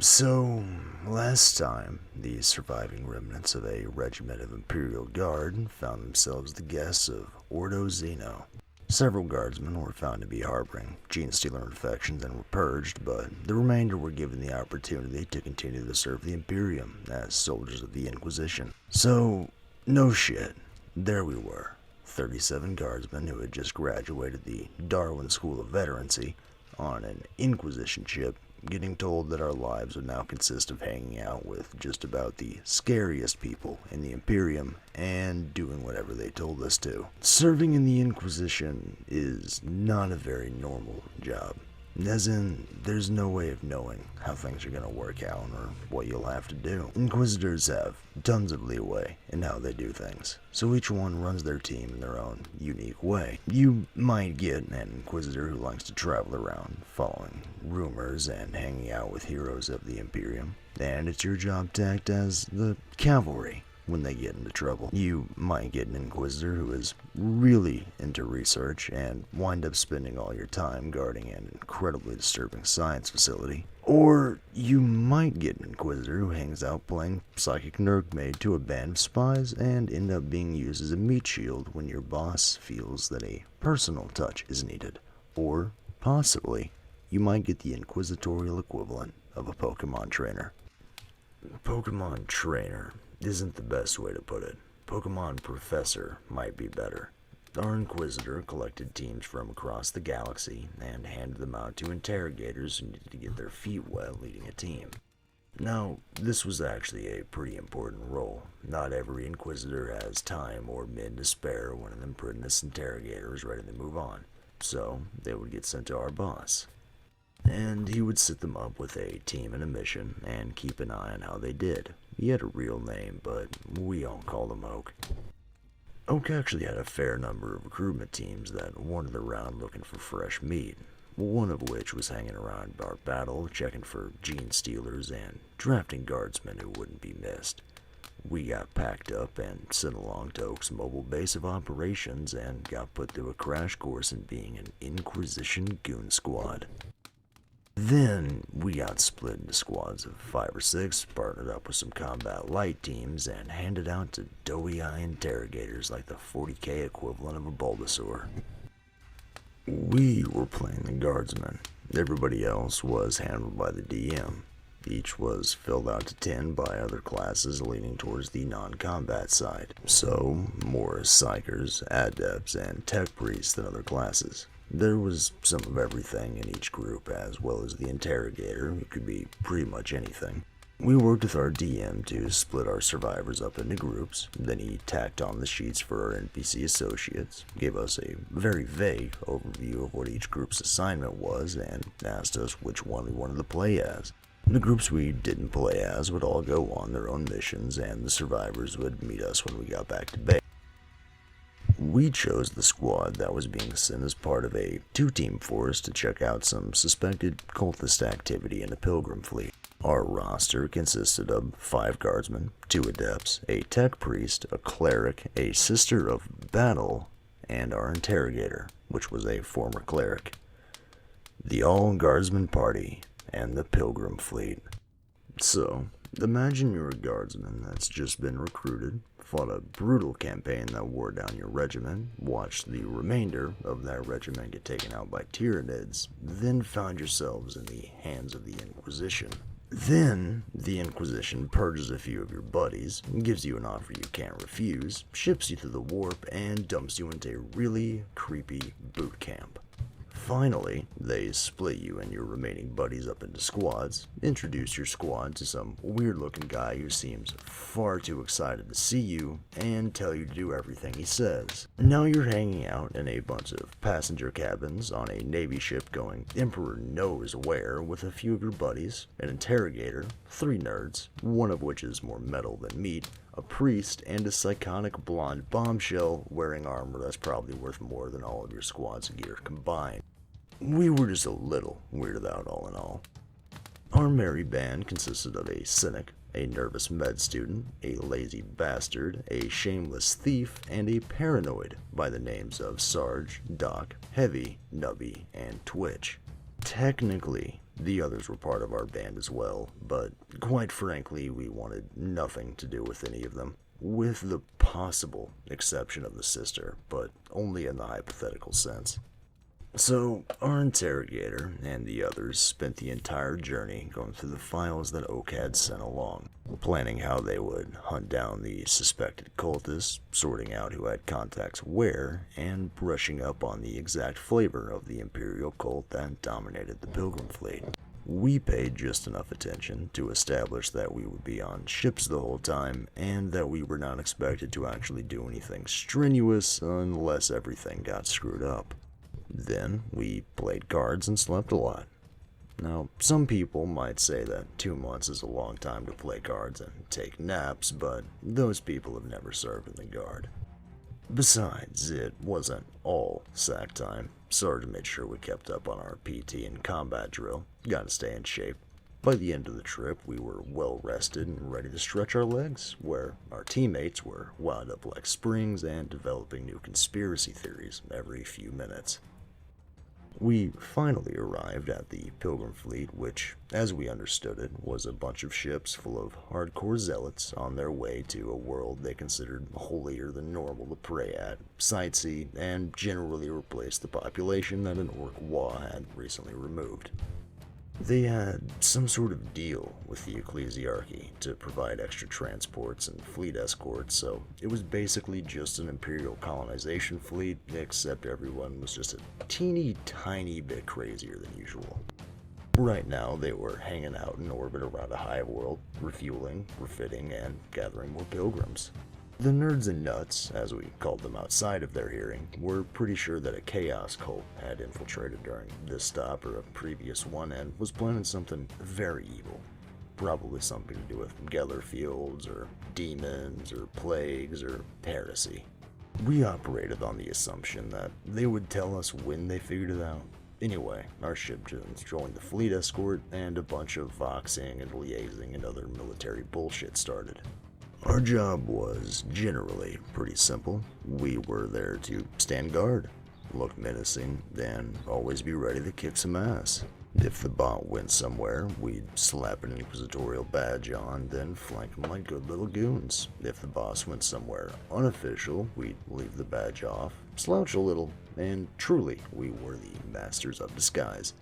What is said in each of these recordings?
So, last time, the surviving remnants of a regiment of Imperial Guard found themselves the guests of Ordo Zeno. Several guardsmen were found to be harboring gene-stealer infections and were purged, but the remainder were given the opportunity to continue to serve the Imperium as soldiers of the Inquisition. So, no shit, there we were, 37 guardsmen who had just graduated the Darwin School of Veterancy on an Inquisition ship, getting told that our lives would now consist of hanging out with just about the scariest people in the Imperium and doing whatever they told us to. Serving in the Inquisition is not a very normal job. As in, there's no way of knowing how things are going to work out or what you'll have to do. Inquisitors have tons of leeway in how they do things, so each one runs their team in their own unique way. You might get an Inquisitor who likes to travel around, following rumors and hanging out with heroes of the Imperium, and it's your job to act as the cavalry when they get into trouble. You might get an Inquisitor who is really into research and wind up spending all your time guarding an incredibly disturbing science facility. Or you might get an Inquisitor who hangs out playing psychic nergmaid to a band of spies and end up being used as a meat shield when your boss feels that a personal touch is needed. Or, possibly, you might get the inquisitorial equivalent of a Pokemon trainer. Pokemon trainer isn't the best way to put it. Pokemon Professor might be better. Our Inquisitor collected teams from across the galaxy and handed them out to interrogators who needed to get their feet wet leading a team. Now, this was actually a pretty important role. Not every Inquisitor has time or men to spare when an apprentice interrogator is ready to move on, so they would get sent to our boss. And he would set them up with a team and a mission and keep an eye on how they did. He had a real name, but we all called him Oak. Oak actually had a fair number of recruitment teams that wandered around looking for fresh meat, one of which was hanging around our battle, checking for gene stealers and drafting guardsmen who wouldn't be missed. We got packed up and sent along to Oak's mobile base of operations and got put through a crash course in being an Inquisition goon squad. Then, we got split into squads of 5 or 6, partnered up with some combat light teams, and handed out to doughy-eye interrogators like the 40k equivalent of a Bulbasaur. We were playing the guardsmen. Everybody else was handled by the DM. Each was filled out to 10 by other classes leaning towards the non-combat side. So, more psychers, adepts, and tech priests than other classes. There was some of everything in each group, as well as the interrogator, who could be pretty much anything. We worked with our DM to split our survivors up into groups, then he tacked on the sheets for our NPC associates, gave us a very vague overview of what each group's assignment was, and asked us which one we wanted to play as. The groups we didn't play as would all go on their own missions, and the survivors would meet us when we got back to base. We chose the squad that was being sent as part of a 2-team force to check out some suspected cultist activity in the Pilgrim fleet. Our roster consisted of 5 guardsmen, 2 adepts, a tech priest, a cleric, a sister of battle, and our interrogator, which was a former cleric. The All Guardsmen Party and the Pilgrim fleet. So, imagine you're a guardsman that's just been recruited, fought a brutal campaign that wore down your regiment, watched the remainder of that regiment get taken out by Tyranids, then found yourselves in the hands of the Inquisition. Then, the Inquisition purges a few of your buddies, gives you an offer you can't refuse, ships you through the warp, and dumps you into a really creepy boot camp. Finally, they split you and your remaining buddies up into squads, introduce your squad to some weird-looking guy who seems far too excited to see you, and tell you to do everything he says. Now you're hanging out in a bunch of passenger cabins on a Navy ship going Emperor knows where with a few of your buddies, an interrogator, 3 nerds, one of which is more metal than meat, a priest, and a psychotic blonde bombshell wearing armor that's probably worth more than all of your squad's gear combined. We were just a little weirded out all in all. Our merry band consisted of a cynic, a nervous med student, a lazy bastard, a shameless thief, and a paranoid by the names of Sarge, Doc, Heavy, Nubby, and Twitch. Technically, The others were part of our band as well, but quite frankly, we wanted nothing to do with any of them, with the possible exception of the sister, but only in the hypothetical sense. So, our interrogator and the others spent the entire journey going through the files that Oak had sent along, planning how they would hunt down the suspected cultists, sorting out who had contacts where, and brushing up on the exact flavor of the Imperial cult that dominated the Pilgrim fleet. We paid just enough attention to establish that we would be on ships the whole time, and that we were not expected to actually do anything strenuous unless everything got screwed up. Then we played cards and slept a lot. Now, some people might say that 2 months is a long time to play cards and take naps, but those people have never served in the Guard. Besides, it wasn't all sack time. Sarge made sure we kept up on our PT and combat drill, gotta stay in shape. By the end of the trip, we were well rested and ready to stretch our legs, where our teammates were wound up like springs and developing new conspiracy theories every few minutes. We finally arrived at the Pilgrim fleet, which, as we understood it, was a bunch of ships full of hardcore zealots on their way to a world they considered holier than normal to prey at, sightsee, and generally replace the population that an Orc Wa had recently removed. They had some sort of deal with the Ecclesiarchy to provide extra transports and fleet escorts, so it was basically just an Imperial colonization fleet, except everyone was just a teeny tiny bit crazier than usual. Right now, they were hanging out in orbit around a hive world, refueling, refitting, and gathering more pilgrims. The nerds and nuts, as we called them outside of their hearing, were pretty sure that a chaos cult had infiltrated during this stop or a previous one and was planning something very evil. Probably something to do with Geller fields, or demons, or plagues, or heresy. We operated on the assumption that they would tell us when they figured it out. Anyway, our ship joined the fleet escort, and a bunch of voxing and liaising and other military bullshit started. Our job was generally pretty simple. We were there to stand guard, look menacing, and always be ready to kick some ass. If the bot went somewhere, we'd slap an inquisitorial badge on, then flank them like good little goons. If the boss went somewhere unofficial, we'd leave the badge off, slouch a little, and truly, we were the masters of disguise.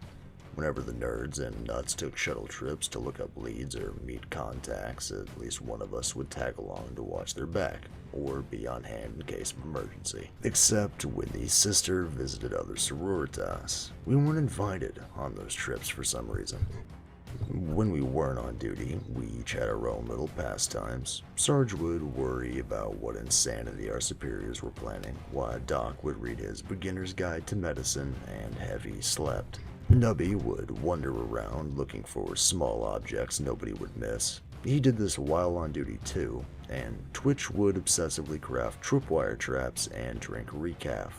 Whenever the nerds and nuts took shuttle trips to look up leads or meet contacts, at least one of us would tag along to watch their back, or be on hand in case of emergency. Except when the sister visited other sororitas. We weren't invited on those trips for some reason. When we weren't on duty, we each had our own little pastimes. Sarge would worry about what insanity our superiors were planning, while Doc would read his beginner's guide to medicine, and Heavy slept. Nubby would wander around looking for small objects nobody would miss. He did this while on duty too, and Twitch would obsessively craft tripwire traps and drink recaf.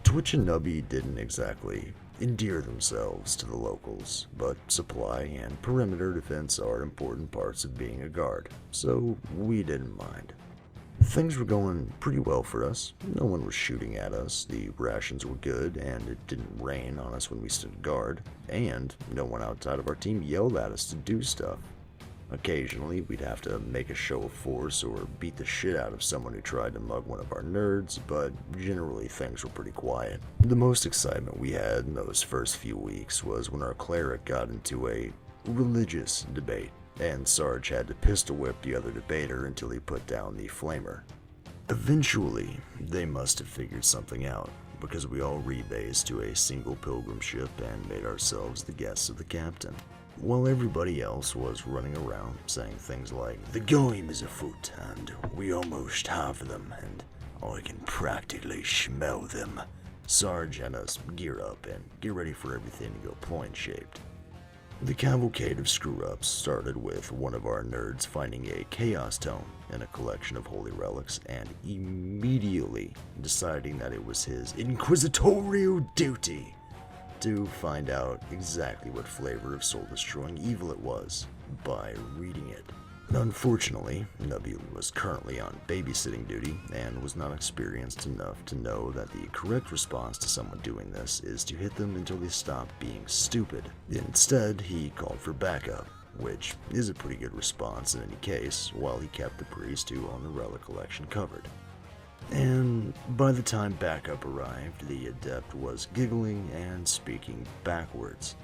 Twitch and Nubby didn't exactly endear themselves to the locals, but supply and perimeter defense are important parts of being a guard, so we didn't mind. Things were going pretty well for us. No one was shooting at us, the rations were good, and it didn't rain on us when we stood guard, and no one outside of our team yelled at us to do stuff. Occasionally, we'd have to make a show of force or beat the shit out of someone who tried to mug one of our nerds, but generally things were pretty quiet. The most excitement we had in those first few weeks was when our cleric got into a religious debate, and Sarge had to pistol whip the other debater until he put down the flamer. Eventually, they must have figured something out, because we all rebased to a single pilgrim ship and made ourselves the guests of the captain, while everybody else was running around saying things like, "The game is afoot, and we almost have them, and I can practically smell them." Sarge had us gear up and get ready for everything to go point-shaped. The cavalcade of screw-ups started with one of our nerds finding a chaos tome in a collection of holy relics and immediately deciding that it was his inquisitorial duty to find out exactly what flavor of soul-destroying evil it was by reading it. Unfortunately, Nubby was currently on babysitting duty and was not experienced enough to know that the correct response to someone doing this is to hit them until they stop being stupid. Instead, he called for backup, which is a pretty good response in any case, while he kept the priest who owned the relic collection covered. And by the time backup arrived, the adept was giggling and speaking backwards.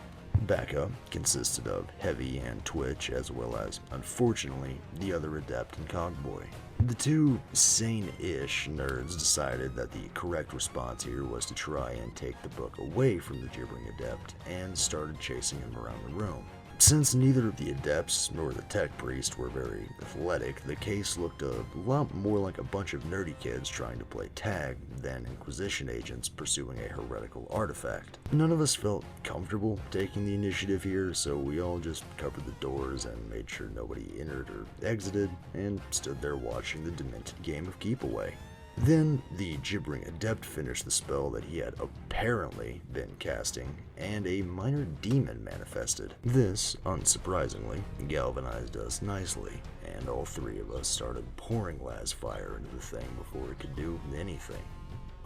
Backup consisted of Heavy and Twitch, as well as, unfortunately, the other adept and Cogboy. The two sane-ish nerds decided that the correct response here was to try and take the book away from the gibbering adept and started chasing him around the room. Since neither of the adepts nor the tech priest were very athletic, the case looked a lot more like a bunch of nerdy kids trying to play tag than Inquisition agents pursuing a heretical artifact. None of us felt comfortable taking the initiative here, so we all just covered the doors and made sure nobody entered or exited, and stood there watching the demented game of keep away. Then the gibbering adept finished the spell that he had apparently been casting, and a minor demon manifested. This, unsurprisingly, galvanized us nicely, and all three of us started pouring las fire into the thing before it could do anything.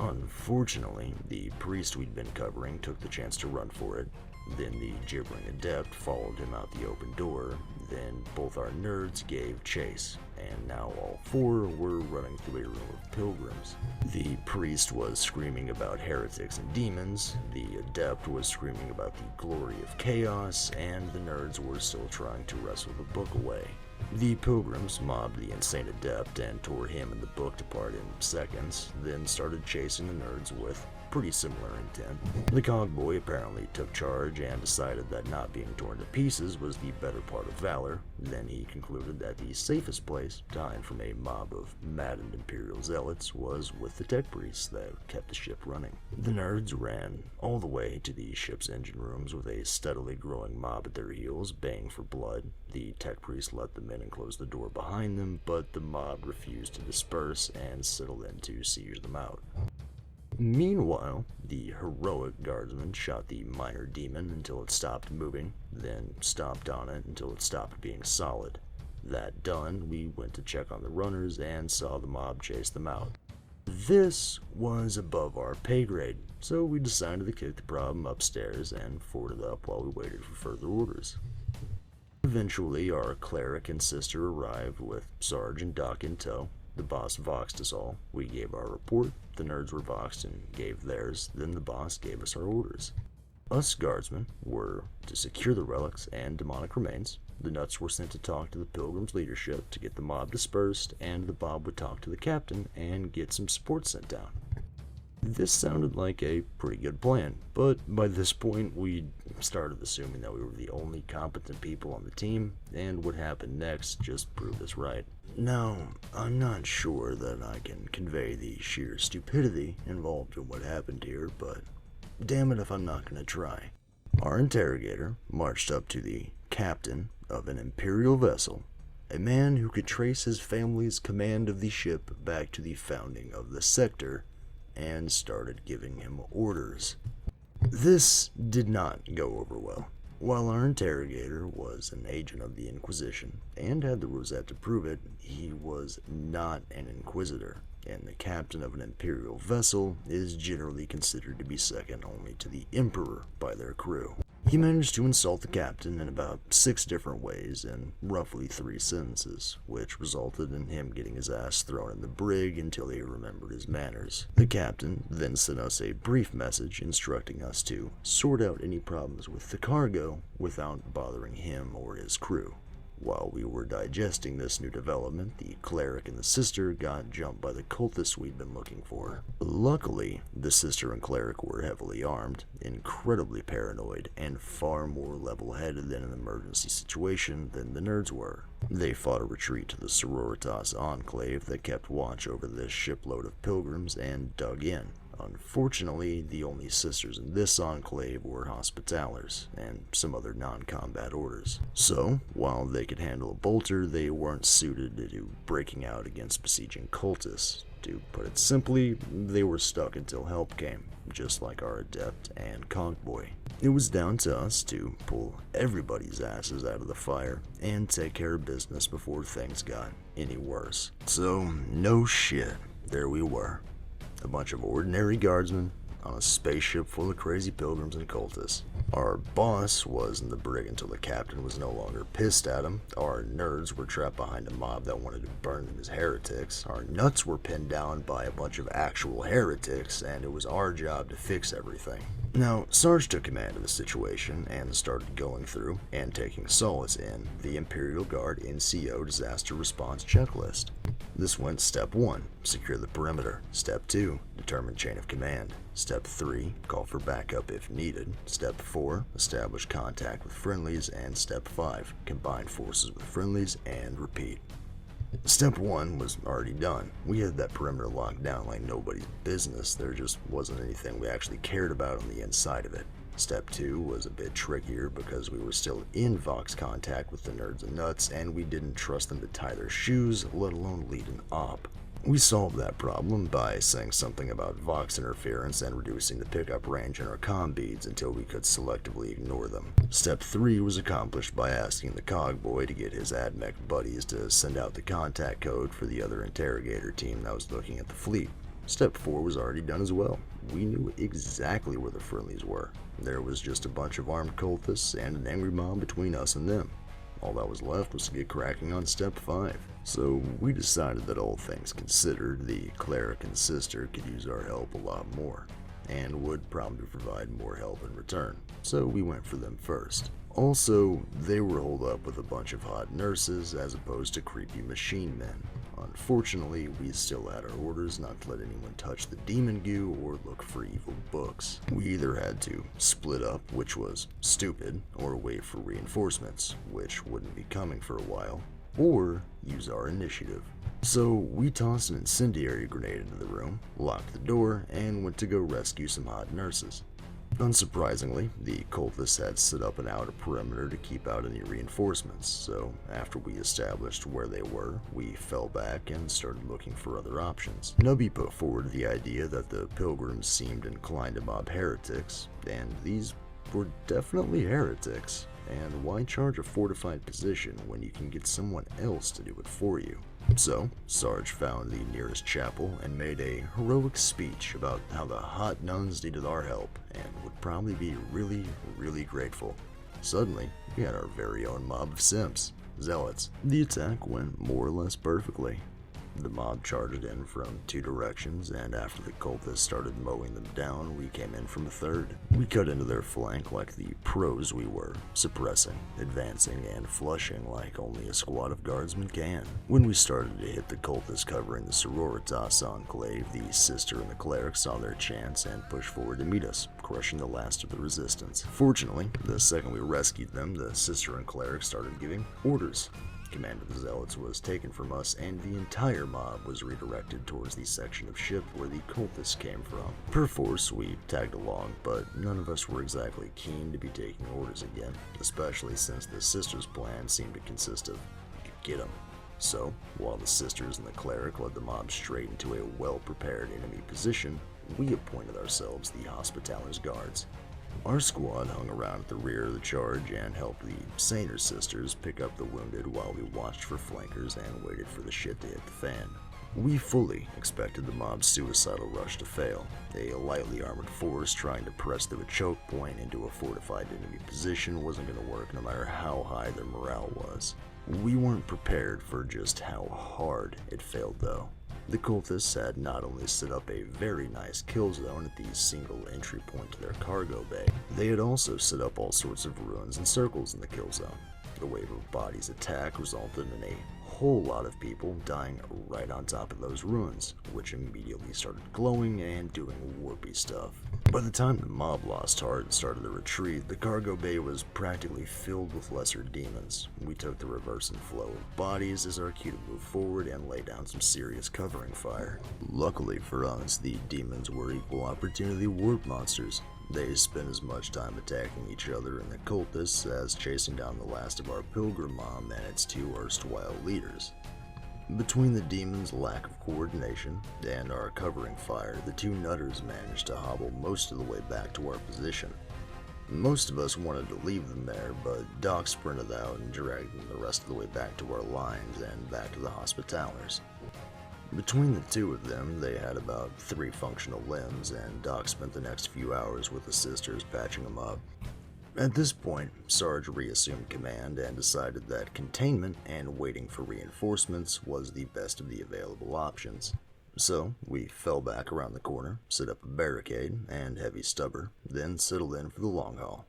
Unfortunately, the priest we'd been covering took the chance to run for it. Then the gibbering adept followed him out the open door. Then both our nerds gave chase, and now all four were running through a room of pilgrims. The priest was screaming about heretics and demons, the adept was screaming about the glory of chaos, and the nerds were still trying to wrestle the book away. The pilgrims mobbed the insane adept and tore him and the book apart in seconds, then started chasing the nerds with pretty similar intent. The cogboy apparently took charge and decided that not being torn to pieces was the better part of valor. Then he concluded that the safest place to hide from a mob of maddened Imperial zealots was with the tech priests that kept the ship running. The nerds ran all the way to the ship's engine rooms with a steadily growing mob at their heels, baying for blood. The tech priests let them in and closed the door behind them, but the mob refused to disperse and settled in to siege them out. Meanwhile, the heroic guardsman shot the minor demon until it stopped moving, then stomped on it until it stopped being solid. That done, we went to check on the runners and saw the mob chase them out. This was above our pay grade, so we decided to kick the problem upstairs and forward it up while we waited for further orders. Eventually, our cleric and sister arrived with Sarge and Doc in tow. The boss voxed us all. We gave our report, the nerds were voxed and gave theirs, then the boss gave us our orders. Us guardsmen were to secure the relics and demonic remains. The nuts were sent to talk to the Pilgrims' leadership to get the mob dispersed, and the Bob would talk to the captain and get some support sent down. This sounded like a pretty good plan, but by this point we started assuming that we were the only competent people on the team, and what happened next just proved us right. Now, I'm not sure that I can convey the sheer stupidity involved in what happened here, but damn it if I'm not going to try. Our interrogator marched up to the captain of an Imperial vessel, a man who could trace his family's command of the ship back to the founding of the sector, and started giving him orders. This did not go over well. While our interrogator was an agent of the Inquisition and had the rosette to prove it, he was not an inquisitor, and the captain of an Imperial vessel is generally considered to be second only to the Emperor by their crew. He managed to insult the captain in about 6 different ways in roughly 3 sentences, which resulted in him getting his ass thrown in the brig until he remembered his manners. The captain then sent us a brief message instructing us to sort out any problems with the cargo without bothering him or his crew. While we were digesting this new development, the cleric and the sister got jumped by the cultists we'd been looking for. Luckily, the sister and cleric were heavily armed, incredibly paranoid, and far more level-headed in an emergency situation than the nerds were. They fought a retreat to the Sororitas Enclave that kept watch over this shipload of pilgrims and dug in. Unfortunately, the only sisters in this enclave were Hospitallers and some other non-combat orders. So, while they could handle a bolter, they weren't suited to breaking out against besieging cultists. To put it simply, they were stuck until help came, just like our adept and conch boy. It was down to us to pull everybody's asses out of the fire and take care of business before things got any worse. So, no shit, there we were. A bunch of ordinary guardsmen on a spaceship full of crazy pilgrims and cultists. Our boss was in the brig until the captain was no longer pissed at him. Our nerds were trapped behind a mob that wanted to burn them as heretics. Our nuts were pinned down by a bunch of actual heretics, and it was our job to fix everything. Now, Sarge took command of the situation and started going through and taking solace in the Imperial Guard NCO Disaster Response Checklist. This went Step 1, secure the perimeter. Step 2, determine chain of command. Step 3, call for backup if needed. Step 4, establish contact with friendlies. And Step 5, combine forces with friendlies and repeat. Step 1 was already done. We had that perimeter locked down like nobody's business. There just wasn't anything we actually cared about on the inside of it. Step 2 was a bit trickier because we were still in Vox contact with the nerds and nuts, and we didn't trust them to tie their shoes, let alone lead an op. We solved that problem by saying something about Vox interference and reducing the pickup range in our comm beads until we could selectively ignore them. Step 3 was accomplished by asking the cog boy to get his AdMech buddies to send out the contact code for the other interrogator team that was looking at the fleet. Step 4 was already done as well. We knew exactly where the friendlies were. There was just a bunch of armed cultists and an angry mob between us and them. All that was left was to get cracking on Step 5. So we decided that all things considered, the cleric and sister could use our help a lot more, and would probably provide more help in return. So we went for them first. Also, they were holed up with a bunch of hot nurses as opposed to creepy machine men. Unfortunately, we still had our orders not to let anyone touch the demon goo or look for evil books. We either had to split up, which was stupid, or wait for reinforcements, which wouldn't be coming for a while, or use our initiative. So we tossed an incendiary grenade into the room, locked the door, and went to go rescue some hot nurses. Unsurprisingly, the cultists had set up an outer perimeter to keep out any reinforcements, so after we established where they were, we fell back and started looking for other options. Nubby put forward the idea that the Pilgrims seemed inclined to mob heretics, and these were definitely heretics. And why charge a fortified position when you can get someone else to do it for you? So, Sarge found the nearest chapel and made a heroic speech about how the hot nuns needed our help and would probably be really grateful. Suddenly, we had our very own mob of simps, zealots. The attack went more or less perfectly. The mob charged in from two directions, and after the cultists started mowing them down, we came in from a third. We cut into their flank like the pros we were, suppressing, advancing, and flushing like only a squad of guardsmen can. When we started to hit the cultists covering the Sororitas Enclave, the sister and the cleric saw their chance and pushed forward to meet us, crushing the last of the resistance. Fortunately, the second we rescued them, the sister and cleric started giving orders. Command of the zealots was taken from us, and the entire mob was redirected towards the section of ship where the cultists came from. Perforce, we tagged along, but none of us were exactly keen to be taking orders again, especially since the sisters' plan seemed to consist of get 'em. So, while the sisters and the cleric led the mob straight into a well-prepared enemy position, we appointed ourselves the Hospitaler's guards. Our squad hung around at the rear of the charge and helped the saner sisters pick up the wounded while we watched for flankers and waited for the shit to hit the fan. We fully expected the mob's suicidal rush to fail, a lightly armored force trying to press through a choke point into a fortified enemy position wasn't going to work no matter how high their morale was. We weren't prepared for just how hard it failed though. The cultists had not only set up a very nice kill zone at the single entry point to their cargo bay, they had also set up all sorts of ruins and circles in the kill zone. The wave of bodies attack resulted in a whole lot of people dying right on top of those ruins, which immediately started glowing and doing warpy stuff. By the time the mob lost heart and started the retreat, the cargo bay was practically filled with lesser demons. We took the reverse and flow of bodies as our cue to move forward and lay down some serious covering fire. Luckily for us, the demons were equal opportunity warp monsters. They spent as much time attacking each other and the cultists as chasing down the last of our pilgrim mob and its two erstwhile leaders. Between the demons' lack of coordination and our covering fire, the two nutters managed to hobble most of the way back to our position. Most of us wanted to leave them there, but Doc sprinted out and dragged them the rest of the way back to our lines and back to the Hospitallers. Between the two of them, they had about 3 functional limbs, and Doc spent the next few hours with the sisters patching them up. At this point, Sarge reassumed command and decided that containment and waiting for reinforcements was the best of the available options. So, we fell back around the corner, set up a barricade and heavy stubber, then settled in for the long haul.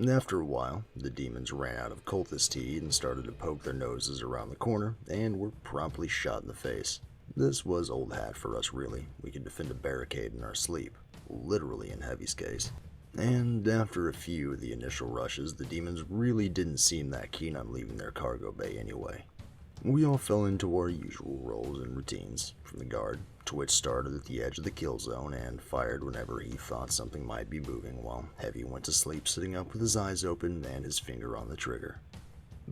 After a while, the demons ran out of cultist heat and started to poke their noses around the corner, and were promptly shot in the face. This was old hat for us, really. We could defend a barricade in our sleep, literally in Heavy's case. And after a few of the initial rushes, the demons really didn't seem that keen on leaving their cargo bay anyway. We all fell into our usual roles and routines. From the guard, Twitch started at the edge of the kill zone and fired whenever he thought something might be moving, while Heavy went to sleep sitting up with his eyes open and his finger on the trigger.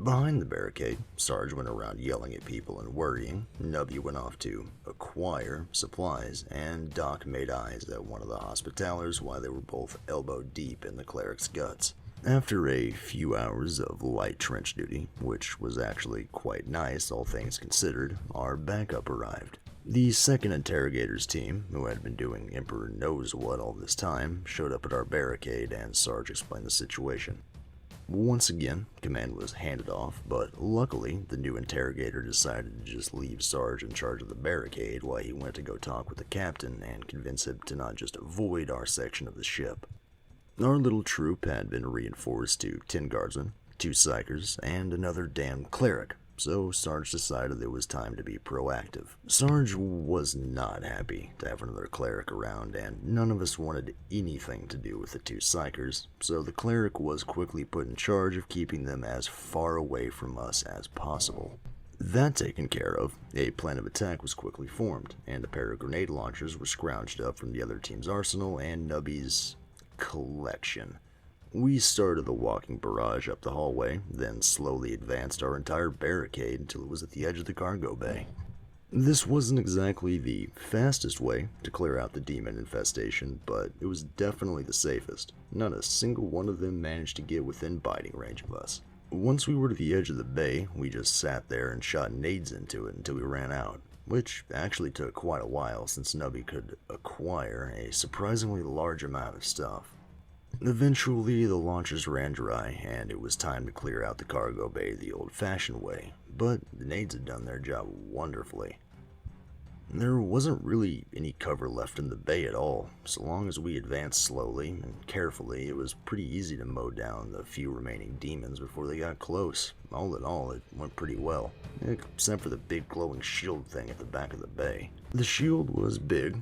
Behind the barricade, Sarge went around yelling at people and worrying, Nubby went off to acquire supplies, and Doc made eyes at one of the Hospitallers while they were both elbow deep in the cleric's guts. After a few hours of light trench duty, which was actually quite nice all things considered, our backup arrived. The second interrogator's team, who had been doing Emperor knows what all this time, showed up at our barricade and Sarge explained the situation. Once again, command was handed off, but luckily the new interrogator decided to just leave Sarge in charge of the barricade while he went to go talk with the captain and convince him to not just avoid our section of the ship. Our little troop had been reinforced to 10 guardsmen, 2 psychers, and another damned cleric, so Sarge decided it was time to be proactive. Sarge was not happy to have another cleric around, and none of us wanted anything to do with the 2 psychers, so the cleric was quickly put in charge of keeping them as far away from us as possible. That taken care of, a plan of attack was quickly formed, and a pair of grenade launchers were scrounged up from the other team's arsenal and Nubby's collection. We started the walking barrage up the hallway, then slowly advanced our entire barricade until it was at the edge of the cargo bay. This wasn't exactly the fastest way to clear out the demon infestation, but it was definitely the safest. Not a single one of them managed to get within biting range of us. Once we were to the edge of the bay, we just sat there and shot nades into it until we ran out, which actually took quite a while since Nubby could acquire a surprisingly large amount of stuff. Eventually, the launchers ran dry, and it was time to clear out the cargo bay the old-fashioned way, but the nades had done their job wonderfully. There wasn't really any cover left in the bay at all. So long as we advanced slowly and carefully, it was pretty easy to mow down the few remaining demons before they got close. All in all, it went pretty well, except for the big glowing shield thing at the back of the bay. The shield was big,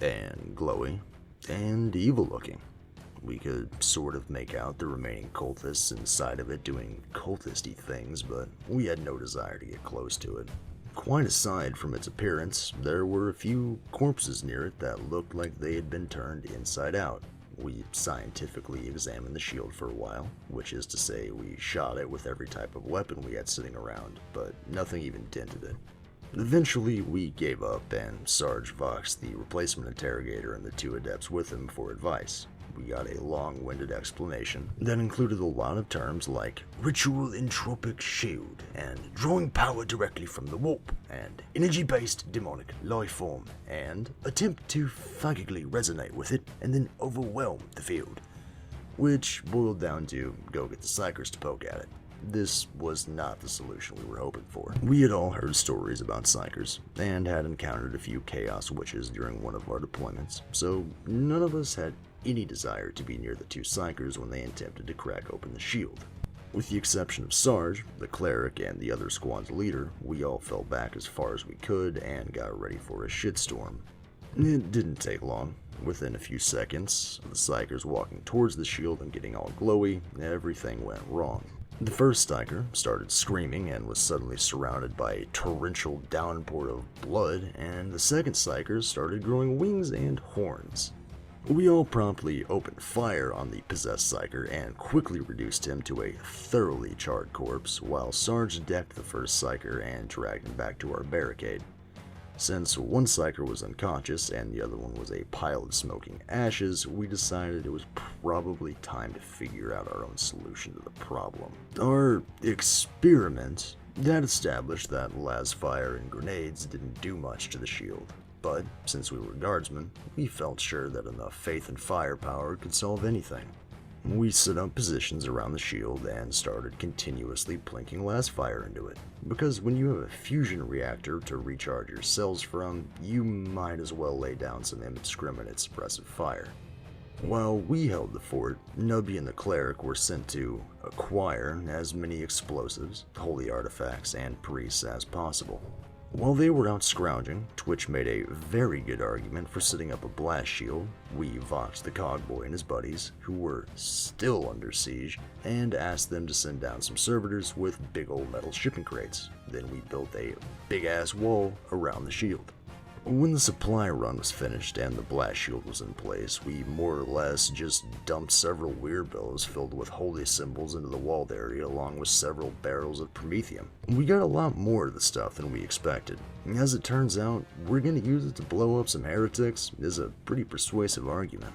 and glowy, and evil-looking. We could sort of make out the remaining cultists inside of it doing cultisty things, but we had no desire to get close to it. Quite aside from its appearance, there were a few corpses near it that looked like they had been turned inside out. We scientifically examined the shield for a while, which is to say we shot it with every type of weapon we had sitting around, but nothing even dented it. Eventually, we gave up, and Sarge voxed the replacement interrogator and the 2 adepts with him for advice. We got a long-winded explanation that included a lot of terms like ritual entropic shield, and drawing power directly from the warp, and energy-based demonic life form, and attempt to psychically resonate with it and then overwhelm the field, which boiled down to go get the psychers to poke at it. This was not the solution we were hoping for. We had all heard stories about psychers, and had encountered a few chaos witches during one of our deployments, so none of us had any desire to be near the 2 psychers when they attempted to crack open the shield. With the exception of Sarge, the cleric, and the other squad's leader, we all fell back as far as we could and got ready for a shitstorm. It didn't take long. Within a few seconds of the psychers walking towards the shield and getting all glowy, everything went wrong. The first psyker started screaming and was suddenly surrounded by a torrential downpour of blood, and the second psyker started growing wings and horns. We all promptly opened fire on the possessed psyker and quickly reduced him to a thoroughly charred corpse, while Sarge decked the first psyker and dragged him back to our barricade. Since one psyker was unconscious and the other one was a pile of smoking ashes, we decided it was probably time to figure out our own solution to the problem. Our experiment had established that las fire and grenades didn't do much to the shield, but since we were guardsmen, we felt sure that enough faith and firepower could solve anything. We set up positions around the shield and started continuously plinking las fire into it, because when you have a fusion reactor to recharge your cells from, you might as well lay down some indiscriminate suppressive fire. While we held the fort, Nubby and the cleric were sent to acquire as many explosives, holy artifacts, and priests as possible. While they were out scrounging, Twitch made a very good argument for setting up a blast shield. We voxed the Cogboy and his buddies, who were still under siege, and asked them to send down some servitors with big old metal shipping crates. Then we built a big ass wall around the shield. When the supply run was finished and the blast shield was in place, we more or less just dumped several weird billows filled with holy symbols into the walled area along with several barrels of promethium. We got a lot more of the stuff than we expected. As it turns out, we're gonna use it to blow up some heretics is a pretty persuasive argument.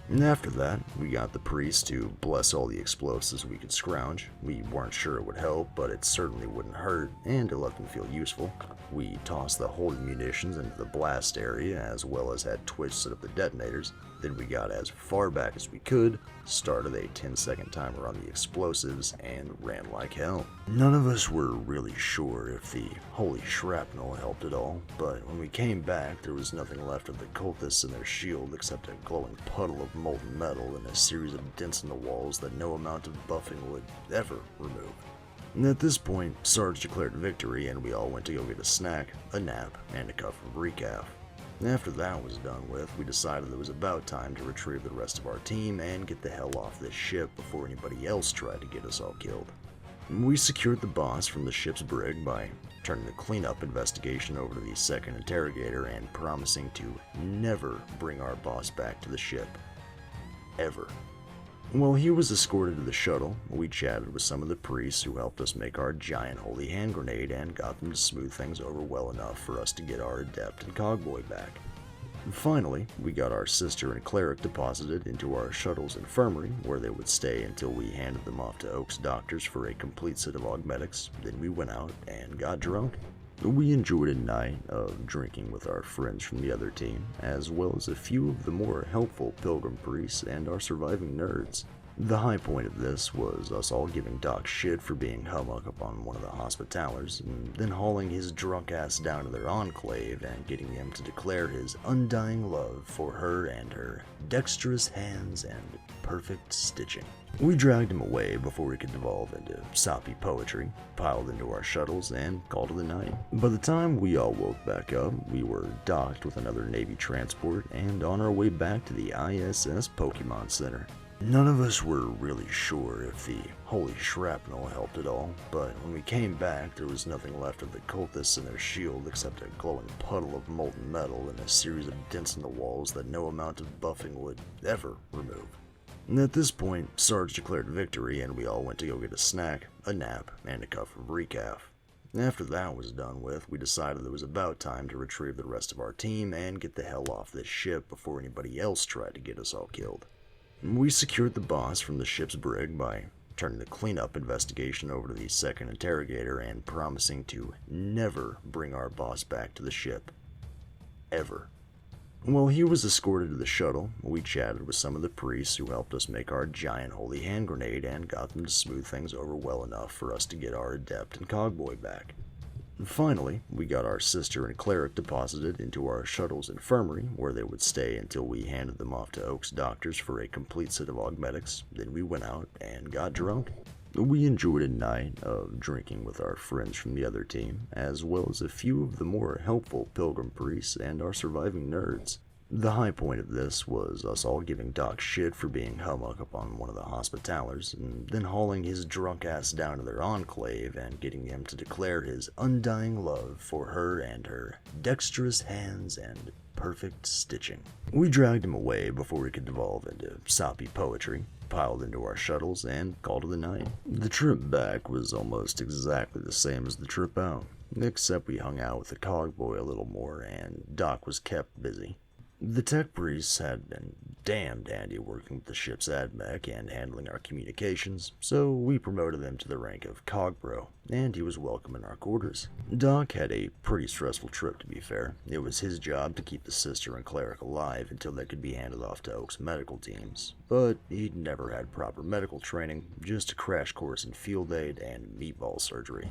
And after that, we got the priest to bless all the explosives we could scrounge. We weren't sure it would help, but it certainly wouldn't hurt, and to let them feel useful. We tossed the holy munitions into the blast area, as well as had Twitch set up the detonators. Then we got as far back as we could, started a 10-second timer on the explosives, and ran like hell. None of us were really sure if the holy shrapnel helped at all, but when we came back, there was nothing left of the cultists and their shield except a glowing puddle of molten metal and a series of dents in the walls that no amount of buffing would ever remove. And at this point, Sarge declared victory and we all went to go get a snack, a nap, and a cup of recaf. After that was done with, we decided it was about time to retrieve the rest of our team and get the hell off this ship before anybody else tried to get us all killed. We secured the boss from the ship's brig by turning the cleanup investigation over to the second interrogator and promising to never bring our boss back to the ship. Ever. While he was escorted to the shuttle, we chatted with some of the priests who helped us make our giant holy hand grenade and got them to smooth things over well enough for us to get our adept and cogboy back. Finally, we got our sister and cleric deposited into our shuttle's infirmary, where they would stay until we handed them off to Oak's doctors for a complete set of augmetics. Then we went out and got drunk. We enjoyed a night of drinking with our friends from the other team, as well as a few of the more helpful pilgrim priests and our surviving nerds. The high point of this was us all giving Doc shit for being hummuck upon one of the hospitalers, and then hauling his drunk ass down to their enclave and getting him to declare his undying love for her and her dexterous hands and perfect stitching. We dragged him away before he could devolve into soppy poetry, piled into our shuttles, and called it a night. By the time we all woke back up, we were docked with another Navy transport and on our way back to the ISS Pokemon Center. None of us were really sure if the holy shrapnel helped at all, but when we came back, there was nothing left of the cultists and their shield except a glowing puddle of molten metal and a series of dents in the walls that no amount of buffing would ever remove. And at this point, Sarge declared victory and we all went to go get a snack, a nap, and a cup of recaf. After that was done with, we decided it was about time to retrieve the rest of our team and get the hell off this ship before anybody else tried to get us all killed. We secured the boss from the ship's brig by turning the cleanup investigation over to the second interrogator and promising to never bring our boss back to the ship. Ever. While he was escorted to the shuttle, we chatted with some of the priests who helped us make our giant holy hand grenade and got them to smooth things over well enough for us to get our adept and cogboy back. Finally, we got our sister and cleric deposited into our shuttle's infirmary, where they would stay until we handed them off to Oak's doctors for a complete set of augmetics. Then we went out and got drunk. We enjoyed a night of drinking with our friends from the other team, as well as a few of the more helpful pilgrim priests and our surviving nerds. The high point of this was us all giving Doc shit for being hummuck up on one of the Hospitallers, and then hauling his drunk ass down to their enclave and getting him to declare his undying love for her and her dexterous hands and perfect stitching. We dragged him away before he could devolve into soppy poetry, piled into our shuttles, and called it a night. The trip back was almost exactly the same as the trip out, except we hung out with the cogboy a little more and Doc was kept busy. The tech priests had been damned handy working with the ship's admech and handling our communications, so we promoted him to the rank of Cogbro, and he was welcome in our quarters. Doc had a pretty stressful trip, to be fair. It was his job to keep the sister and cleric alive until they could be handed off to Oak's medical teams, but he'd never had proper medical training, just a crash course in field aid and meatball surgery.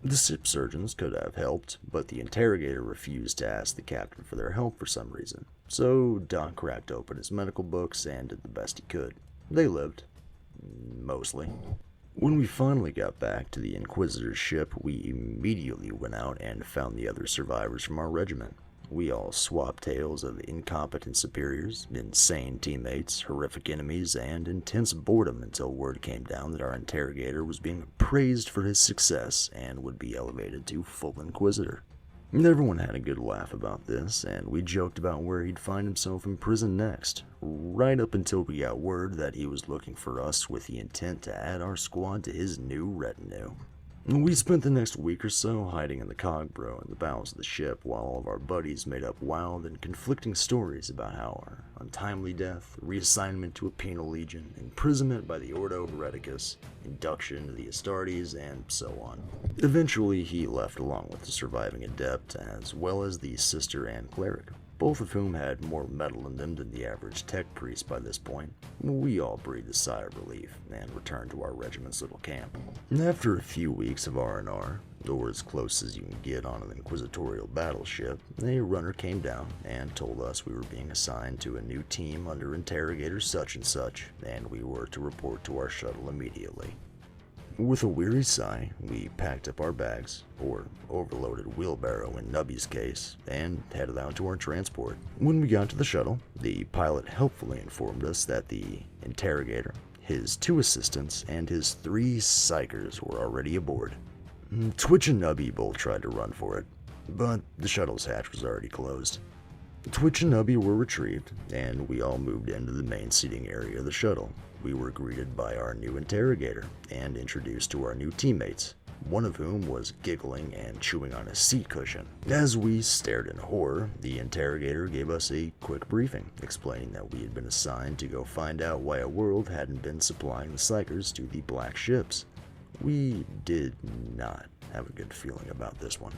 The ship surgeons could have helped, but the interrogator refused to ask the captain for their help for some reason. So Doc cracked open his medical books and did the best he could. They lived. Mostly. When we finally got back to the Inquisitor's ship, we immediately went out and found the other survivors from our regiment. We all swapped tales of incompetent superiors, insane teammates, horrific enemies, and intense boredom until word came down that our interrogator was being praised for his success and would be elevated to full Inquisitor. Everyone had a good laugh about this, and we joked about where he'd find himself in prison next, right up until we got word that he was looking for us with the intent to add our squad to his new retinue. We spent the next week or so hiding in the Cogbro in the bowels of the ship while all of our buddies made up wild and conflicting stories about how our untimely death, reassignment to a penal legion, imprisonment by the Ordo Hereticus, induction to the Astartes, and so on. Eventually he left along with the surviving adept as well as the sister and cleric, both of whom had more metal in them than the average tech priest by this point. We all breathed a sigh of relief and returned to our regiment's little camp. After a few weeks of R&R, or as close as you can get on an inquisitorial battleship, a runner came down and told us we were being assigned to a new team under interrogator such and such, and we were to report to our shuttle immediately. With a weary sigh, we packed up our bags, or overloaded wheelbarrow in Nubby's case, and headed out to our transport. When we got to the shuttle, the pilot helpfully informed us that the interrogator, his 2 assistants, and his 3 psychers were already aboard. Twitch and Nubby both tried to run for it, but the shuttle's hatch was already closed. Twitch and Nubby were retrieved, and we all moved into the main seating area of the shuttle. We were greeted by our new interrogator and introduced to our new teammates, one of whom was giggling and chewing on a seat cushion. As we stared in horror, the interrogator gave us a quick briefing, explaining that we had been assigned to go find out why a world hadn't been supplying the psychers to the black ships. We did not have a good feeling about this one.